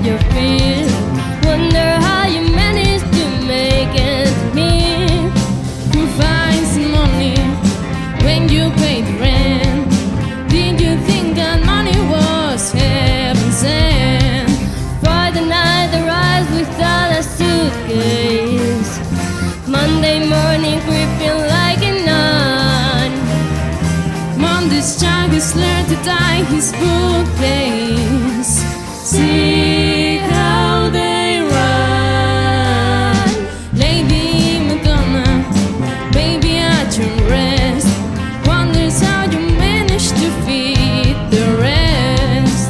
you feel. Wonder how you managed to make it meet. Who finds the money when you pay the rent? Did you think that money was heaven sent? Friday night arrives without a suitcase. Monday morning creeping like a nun. Monday's child has learned to tie his bookcase. See how they run. Lady Madonna, baby at your rest, wonders how you manage to feed the rest.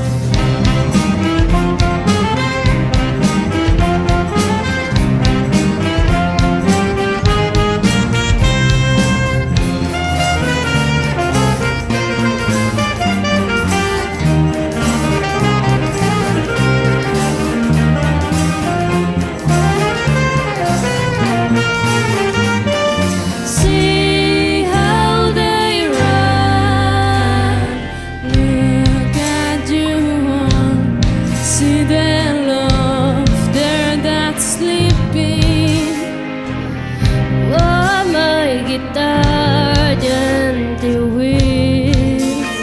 See how they run. Look at you, see their love, they're that sleeping. Oh, my guitar gently weeps.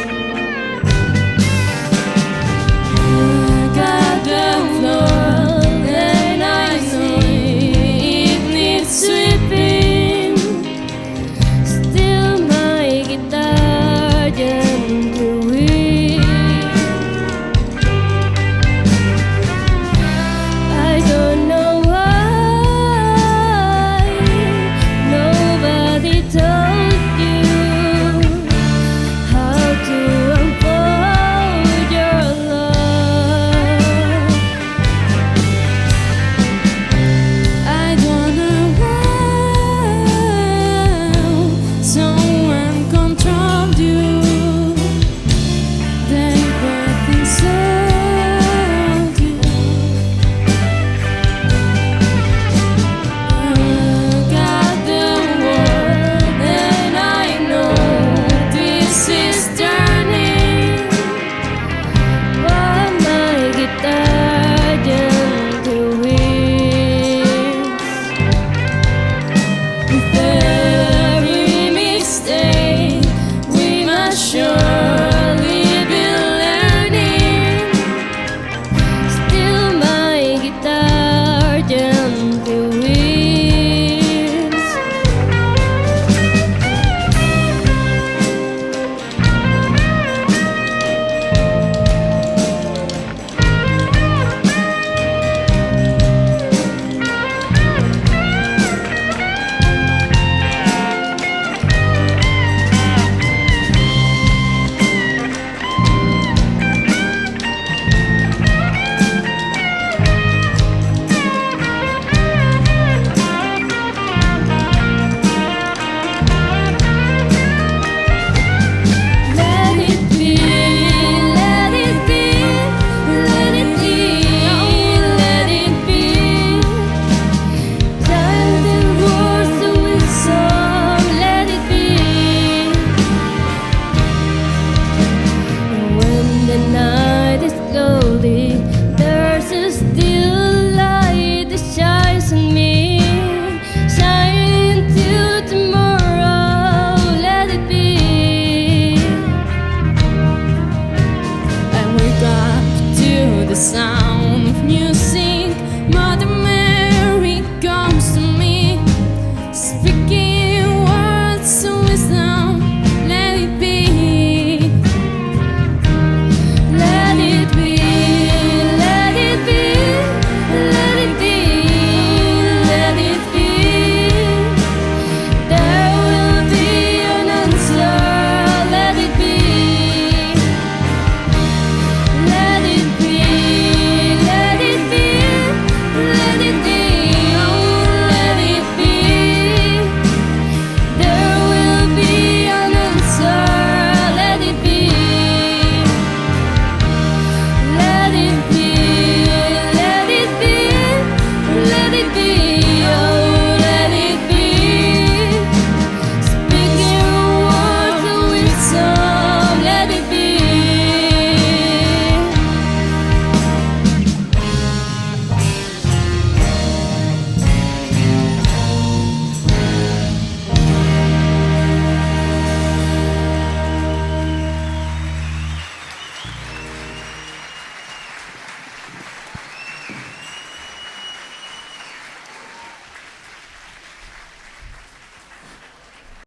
Look at the floor, and I know it needs sweeping. Still my guitar gently weeps. I don't know why nobody told you how to unfold your love. I don't know how someone controlled you. They both insult you. Look at the world, and I know this is turning. Why my guitar gently weeps. With every mistake, we must surely be learning. Still my guitar gently weeps. Let it be, let it be, let it be, let it be. Childhood words with song, let it be. When the night is cloudy, there's a still light that shines on me. Shine into tomorrow, let it be. I wake up to the sound of music.